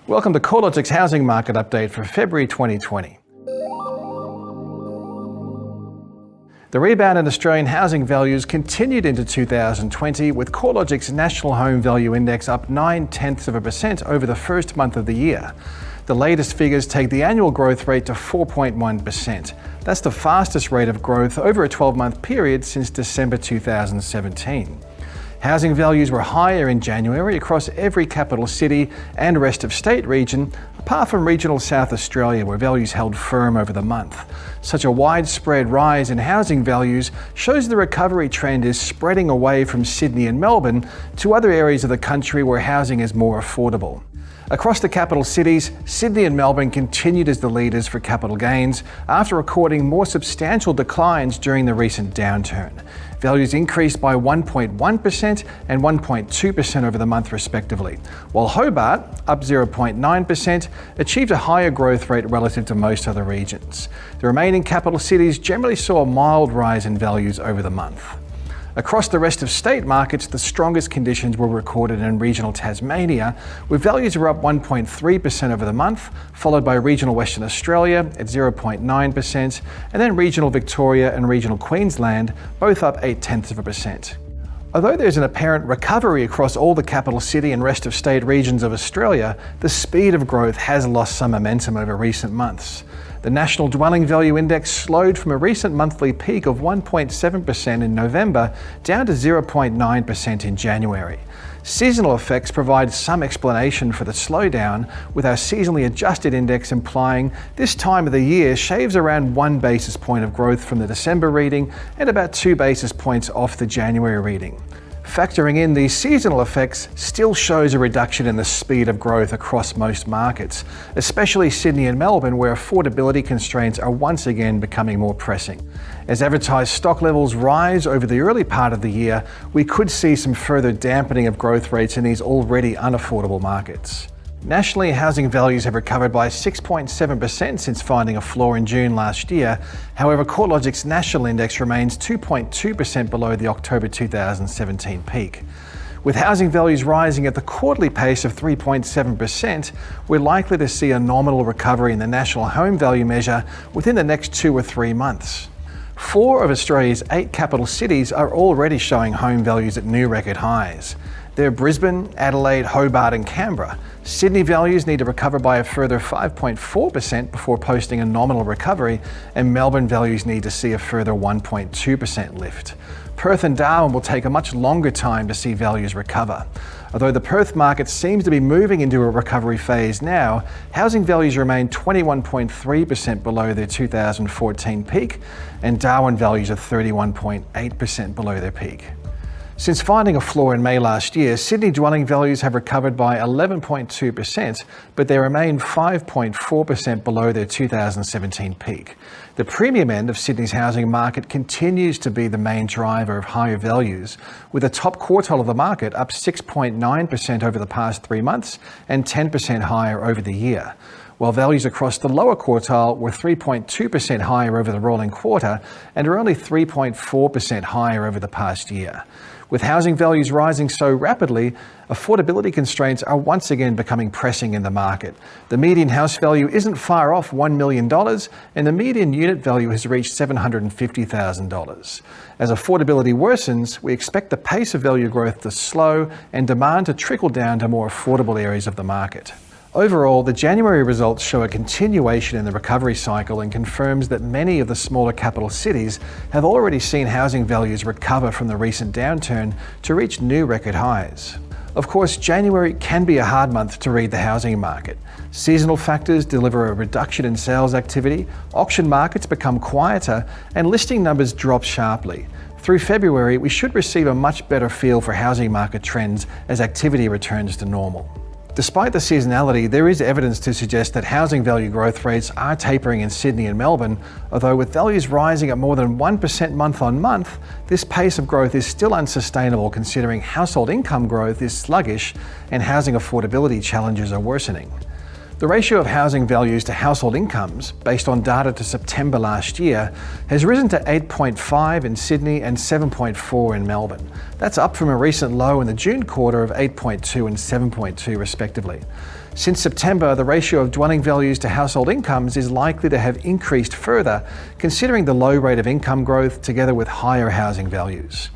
Welcome to CoreLogic's housing market update for February 2020. The rebound in Australian housing values continued into 2020, with CoreLogic's National Home Value Index up 0.9% over the first month of the year. The latest figures take the annual growth rate to 4.1%. That's the fastest rate of growth over a 12-month period since December 2017. Housing values were higher in January across every capital city and rest of state region, apart from regional South Australia, where values held firm over the month. Such a widespread rise in housing values shows the recovery trend is spreading away from Sydney and Melbourne to other areas of the country where housing is more affordable. Across the capital cities, Sydney and Melbourne continued as the leaders for capital gains after recording more substantial declines during the recent downturn. Values increased by 1.1% and 1.2% over the month respectively, while Hobart, up 0.9%, achieved a higher growth rate relative to most other regions. The remaining capital cities generally saw a mild rise in values over the month. Across the rest of state markets, the strongest conditions were recorded in regional Tasmania, with values were up 1.3% over the month, followed by regional Western Australia at 0.9%, and then regional Victoria and regional Queensland, both up 0.8%. Although there's an apparent recovery across all the capital city and rest of state regions of Australia, the speed of growth has lost some momentum over recent months. The National Dwelling Value Index slowed from a recent monthly peak of 1.7% in November down to 0.9% in January. Seasonal effects provide some explanation for the slowdown, with our seasonally adjusted index implying this time of the year shaves around 1 basis point of growth from the December reading and about 2 basis points off the January reading. Factoring in these seasonal effects still shows a reduction in the speed of growth across most markets, especially Sydney and Melbourne, where affordability constraints are once again becoming more pressing. As advertised stock levels rise over the early part of the year, we could see some further dampening of growth rates in these already unaffordable markets. Nationally, housing values have recovered by 6.7% since finding a floor in June last year. However, CoreLogic's national index remains 2.2% below the October 2017 peak. With housing values rising at the quarterly pace of 3.7%, we're likely to see a nominal recovery in the national home value measure within the next 2 or 3 months. 4 of Australia's 8 capital cities are already showing home values at new record highs. They're Brisbane, Adelaide, Hobart and Canberra. Sydney values need to recover by a further 5.4% before posting a nominal recovery, and Melbourne values need to see a further 1.2% lift. Perth and Darwin will take a much longer time to see values recover. Although the Perth market seems to be moving into a recovery phase now, housing values remain 21.3% below their 2014 peak, and Darwin values are 31.8% below their peak. Since finding a floor in May last year, Sydney dwelling values have recovered by 11.2%, but they remain 5.4% below their 2017 peak. The premium end of Sydney's housing market continues to be the main driver of higher values, with the top quartile of the market up 6.9% over the past 3 months and 10% higher over the year, while values across the lower quartile were 3.2% higher over the rolling quarter and are only 3.4% higher over the past year. With housing values rising so rapidly, affordability constraints are once again becoming pressing in the market. The median house value isn't far off $1 million, and the median unit value has reached $750,000. As affordability worsens, we expect the pace of value growth to slow and demand to trickle down to more affordable areas of the market. Overall, the January results show a continuation in the recovery cycle and confirms that many of the smaller capital cities have already seen housing values recover from the recent downturn to reach new record highs. Of course, January can be a hard month to read the housing market. Seasonal factors deliver a reduction in sales activity, auction markets become quieter, and listing numbers drop sharply. Through February, we should receive a much better feel for housing market trends as activity returns to normal. Despite the seasonality, there is evidence to suggest that housing value growth rates are tapering in Sydney and Melbourne, although with values rising at more than 1% month on month, this pace of growth is still unsustainable considering household income growth is sluggish and housing affordability challenges are worsening. The ratio of housing values to household incomes, based on data to September last year, has risen to 8.5 in Sydney and 7.4 in Melbourne. That's up from a recent low in the June quarter of 8.2 and 7.2 respectively. Since September, the ratio of dwelling values to household incomes is likely to have increased further, considering the low rate of income growth together with higher housing values.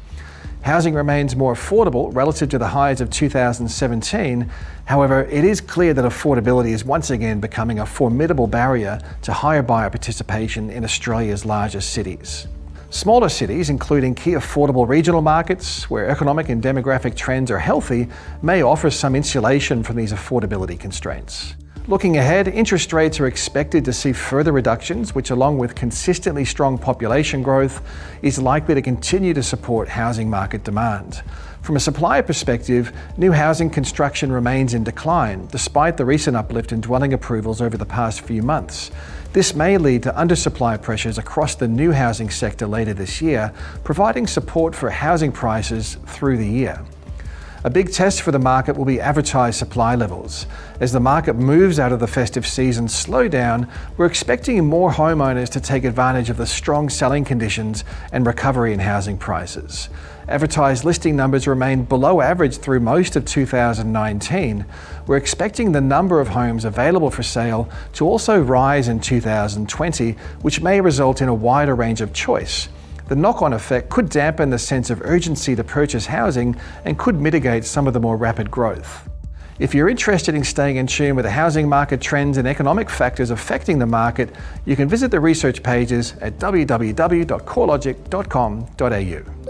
Housing remains more affordable relative to the highs of 2017. However, it is clear that affordability is once again becoming a formidable barrier to higher buyer participation in Australia's largest cities. Smaller cities, including key affordable regional markets where economic and demographic trends are healthy, may offer some insulation from these affordability constraints. Looking ahead, interest rates are expected to see further reductions, which along with consistently strong population growth, is likely to continue to support housing market demand. From a supply perspective, new housing construction remains in decline, despite the recent uplift in dwelling approvals over the past few months. This may lead to undersupply pressures across the new housing sector later this year, providing support for housing prices through the year. A big test for the market will be advertised supply levels. As the market moves out of the festive season slowdown, we're expecting more homeowners to take advantage of the strong selling conditions and recovery in housing prices. Advertised listing numbers remain below average through most of 2019. We're expecting the number of homes available for sale to also rise in 2020, which may result in a wider range of choice. The knock-on effect could dampen the sense of urgency to purchase housing and could mitigate some of the more rapid growth. If you're interested in staying in tune with the housing market trends and economic factors affecting the market, you can visit the research pages at www.corelogic.com.au.